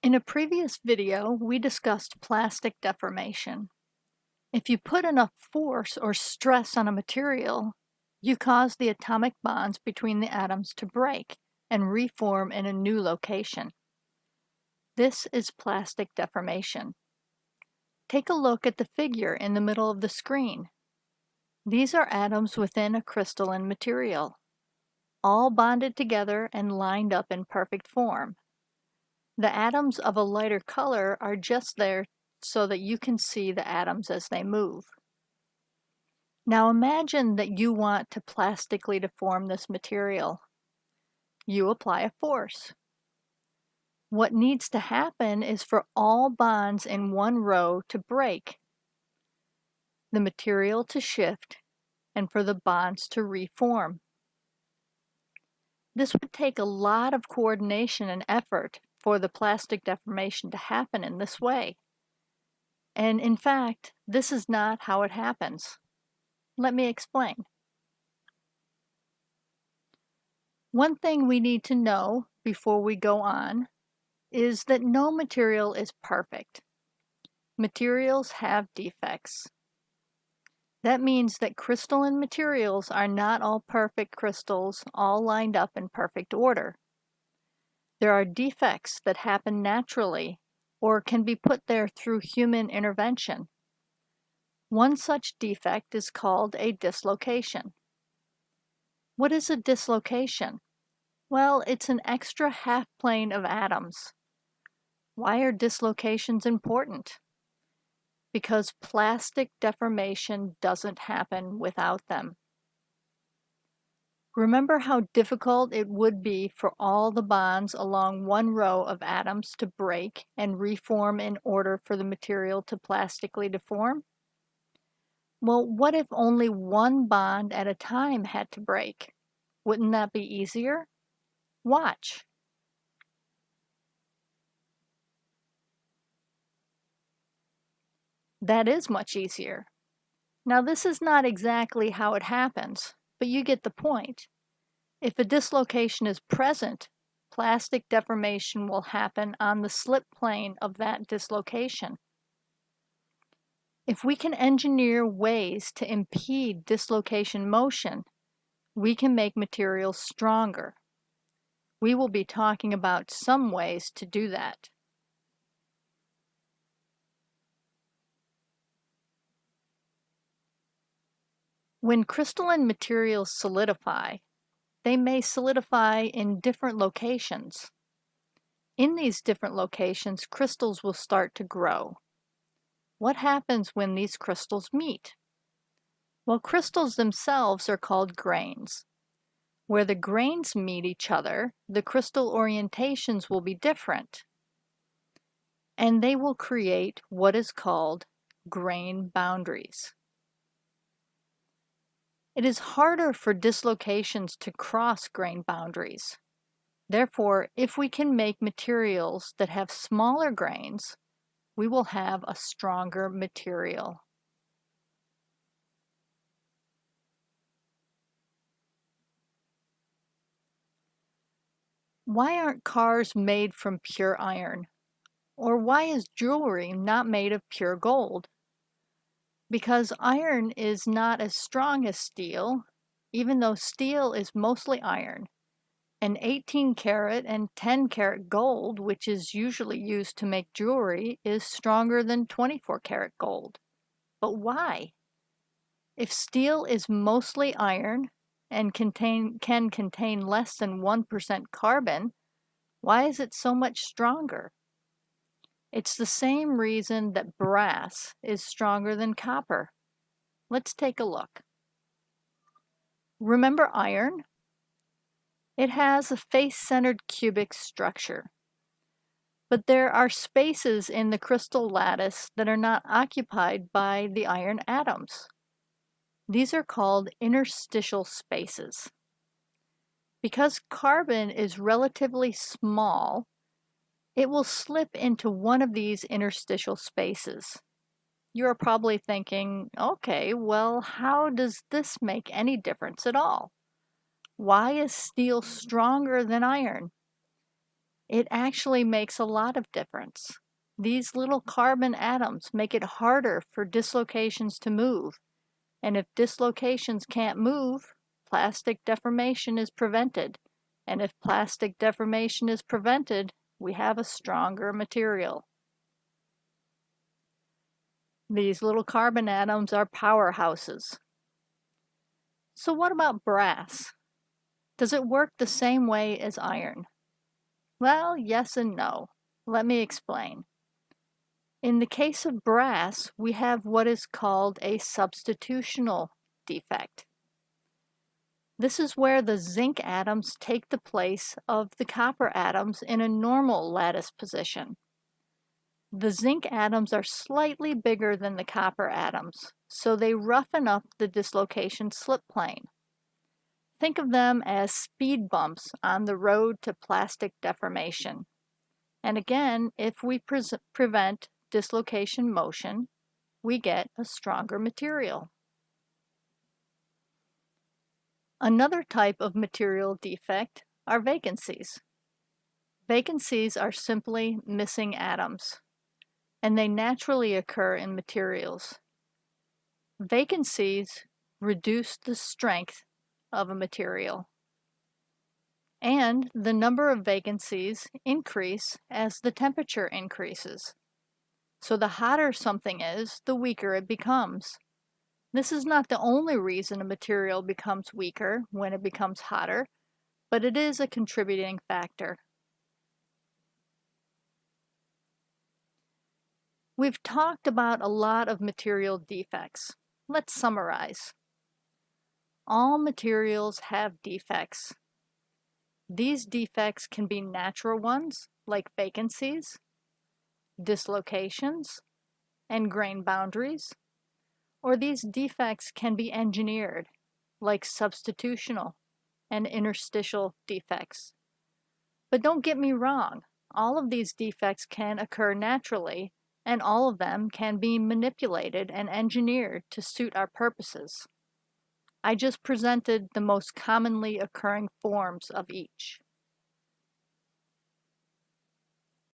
In a previous video, we discussed plastic deformation. If you put enough force or stress on a material, you cause the atomic bonds between the atoms to break and reform in a new location. This is plastic deformation. Take a look at the figure in the middle of the screen. These are atoms within a crystalline material, all bonded together and lined up in perfect form. The atoms of a lighter color are just there so that you can see the atoms as they move. Now imagine that you want to plastically deform this material. You apply a force. What needs to happen is for all bonds in one row to break, the material to shift, and for the bonds to reform. This would take a lot of coordination and effort for the plastic deformation to happen in this way. And in fact, this is not how it happens. Let me explain. One thing we need to know before we go on is that no material is perfect. Materials have defects. That means that crystalline materials are not all perfect crystals, all lined up in perfect order. There are defects that happen naturally or can be put there through human intervention. One such defect is called a dislocation. What is a dislocation? Well, it's an extra half plane of atoms. Why are dislocations important? Because plastic deformation doesn't happen without them. Remember how difficult it would be for all the bonds along one row of atoms to break and reform in order for the material to plastically deform? Well, what if only one bond at a time had to break? Wouldn't that be easier? Watch. That is much easier. Now, this is not exactly how it happens, but you get the point. If a dislocation is present, plastic deformation will happen on the slip plane of that dislocation. If we can engineer ways to impede dislocation motion, we can make materials stronger. We will be talking about some ways to do that. When crystalline materials solidify, they may solidify in different locations. In these different locations, crystals will start to grow. What happens when these crystals meet? Well, crystals themselves are called grains. Where the grains meet each other, the crystal orientations will be different, and they will create what is called grain boundaries. It is harder for dislocations to cross grain boundaries. Therefore, if we can make materials that have smaller grains, we will have a stronger material. Why aren't cars made from pure iron? Or why is jewelry not made of pure gold? Because iron is not as strong as steel, even though steel is mostly iron. And 18 karat and 10 karat gold, which is usually used to make jewelry, is stronger than 24 karat gold. But why? If steel is mostly iron and can contain less than 1% carbon, why is it so much stronger? It's the same reason that brass is stronger than copper. Let's take a look. Remember iron? It has a face-centered cubic structure. But there are spaces in the crystal lattice that are not occupied by the iron atoms. These are called interstitial spaces. Because carbon is relatively small, it will slip into one of these interstitial spaces. You're probably thinking, okay, well, how does this make any difference at all? Why is steel stronger than iron? It actually makes a lot of difference. These little carbon atoms make it harder for dislocations to move, and if dislocations can't move, plastic deformation is prevented. And if plastic deformation is prevented, we have a stronger material. These little carbon atoms are powerhouses. So what about brass? Does it work the same way as iron? Well, yes and no. Let me explain. In the case of brass, we have what is called a substitutional defect. This is where the zinc atoms take the place of the copper atoms in a normal lattice position. The zinc atoms are slightly bigger than the copper atoms, so they roughen up the dislocation slip plane. Think of them as speed bumps on the road to plastic deformation. And again, if we prevent dislocation motion, we get a stronger material. Another type of material defect are vacancies. Vacancies are simply missing atoms, and they naturally occur in materials. Vacancies reduce the strength of a material, and the number of vacancies increase as the temperature increases. So the hotter something is, the weaker it becomes. This is not the only reason a material becomes weaker when it becomes hotter, but it is a contributing factor. We've talked about a lot of material defects. Let's summarize. All materials have defects. These defects can be natural ones, like vacancies, dislocations, and grain boundaries, or these defects can be engineered, like substitutional and interstitial defects. But don't get me wrong, all of these defects can occur naturally, and all of them can be manipulated and engineered to suit our purposes. I just presented the most commonly occurring forms of each.